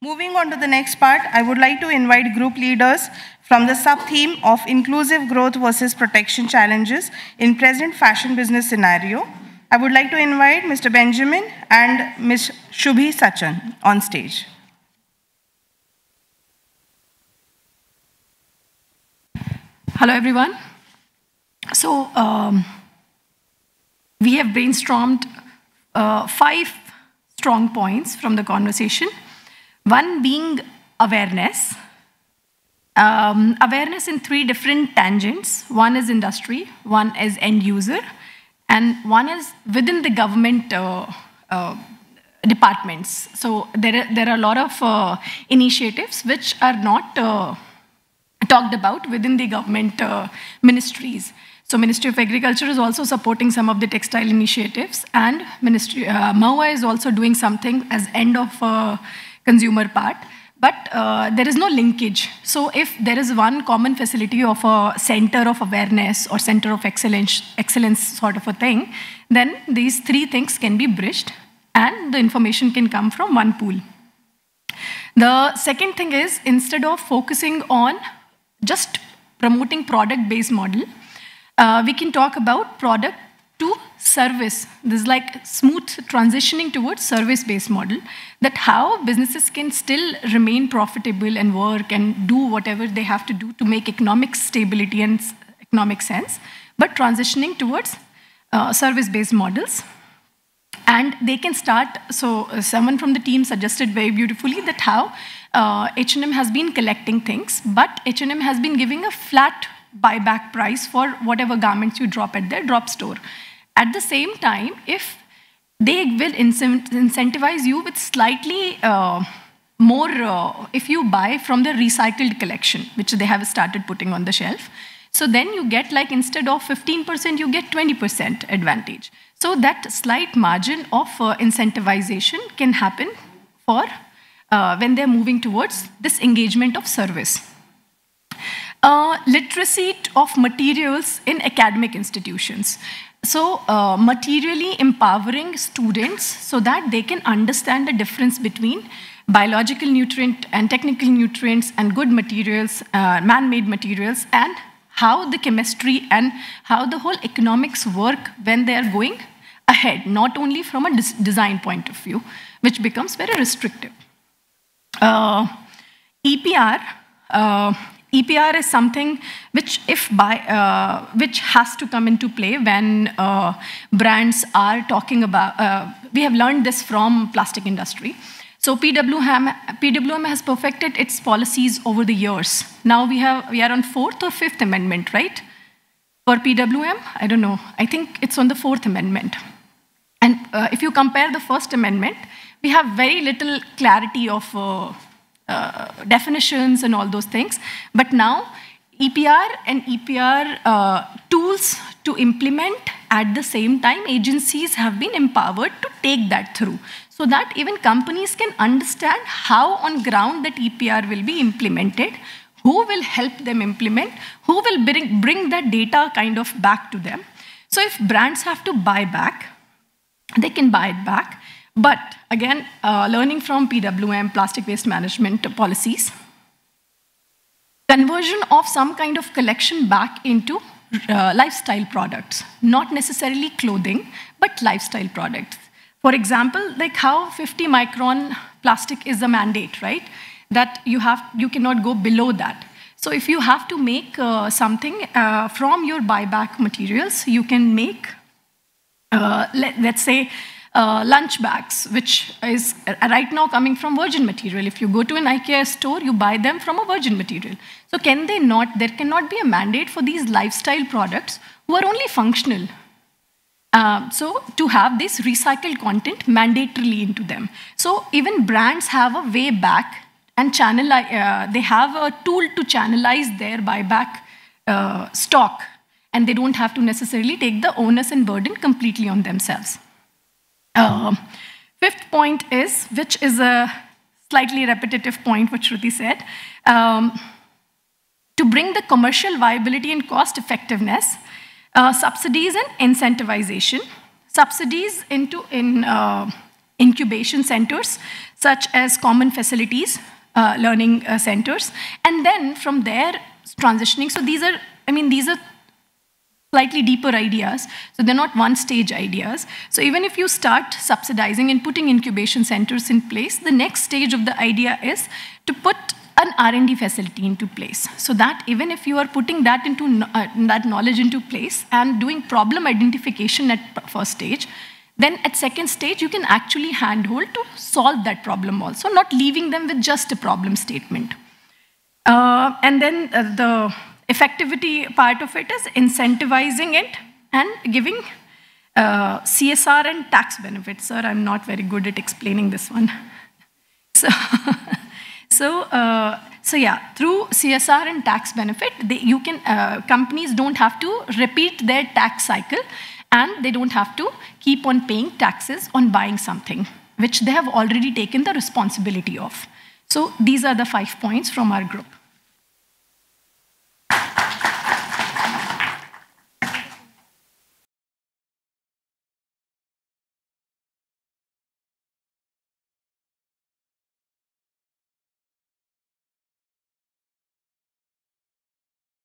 Moving on to the next part, I would like to invite group leaders from the sub-theme of inclusive growth versus protection challenges in present fashion business scenario. I would like to invite Mr. Benjamin and Ms. Shubhi Sachan on stage. Hello, everyone. So, we have brainstormed 5 strong points from the conversation. One being awareness. Awareness in 3 different tangents. One is industry, one is end user, and one is within the government departments. So there are a lot of initiatives which are not talked about within the government ministries. So Ministry of Agriculture is also supporting some of the textile initiatives, and Ministry MoA is also doing something as end of consumer part. But there is no linkage. So if there is one common facility of a center of awareness or center of excellence sort of a thing, then these 3 things can be bridged and the information can come from one pool. The second thing is, instead of focusing on just promoting product-based model, we can talk about product to service. This is like smooth transitioning towards service-based model, that how businesses can still remain profitable and work and do whatever they have to do to make economic stability and economic sense, but transitioning towards service-based models. And they can start, so someone from the team suggested very beautifully that how H&M has been collecting things, but H&M has been giving a flat buyback price for whatever garments you drop at their drop store. At the same time, if they will incentivize you with slightly more, if you buy from the recycled collection, which they have started putting on the shelf, so then you get, like, instead of 15%, you get 20% advantage. So that slight margin of incentivization can happen for when they're moving towards this engagement of service. Literacy of materials in academic institutions. So materially empowering students so that they can understand the difference between biological nutrient and technical nutrients and good materials, man-made materials, and how the chemistry and how the whole economics work when they are going ahead, not only from a design point of view, which becomes very restrictive. EPR is something which, which has to come into play when brands are talking about. We have learned this from plastic industry. So PWM has perfected its policies over the years. Now we are on 4th or 5th amendment, right? For PWM, I don't know. I think it's on the 4th amendment. And if you compare the 1st amendment, we have very little clarity of definitions and all those things. But now, EPR and EPR tools to implement at the same time, agencies have been empowered to take that through, so that even companies can understand how on ground that EPR will be implemented, who will help them implement, who will bring that data kind of back to them. So if brands have to buy back, they can buy it back. But again, learning from PWM, plastic waste management policies, conversion of some kind of collection back into lifestyle products, not necessarily clothing, but lifestyle products. For example, like how 50 micron plastic is a mandate, right? That you cannot go below that. So if you have to make something from your buyback materials, you can make, let's say, lunch bags, which is right now coming from virgin material. If you go to an IKEA store, you buy them from a virgin material. So there cannot be a mandate for these lifestyle products who are only functional. So to have this recycled content mandatorily into them. So even brands have a way back and they have a tool to channelize their buyback stock, and they don't have to necessarily take the onus and burden completely on themselves. 5th point is, which is a slightly repetitive point, what Shruti said, to bring the commercial viability and cost effectiveness, subsidies and incentivization. Subsidies in incubation centers, such as common facilities, learning centers, and then from there transitioning. So these are slightly deeper ideas, so they're not one-stage ideas. So even if you start subsidizing and putting incubation centers in place, the next stage of the idea is to put an R&D facility into place, so that even if you are putting that that knowledge into place and doing problem identification at first stage, then at second stage you can actually handhold to solve that problem also, not leaving them with just a problem statement. And then the effectivity part of it is incentivizing it and giving CSR and tax benefits. Sir, I'm not very good at explaining this one. So yeah, through CSR and tax benefit, companies don't have to repeat their tax cycle, and they don't have to keep on paying taxes on buying something, which they have already taken the responsibility of. So these are the 5 points from our group.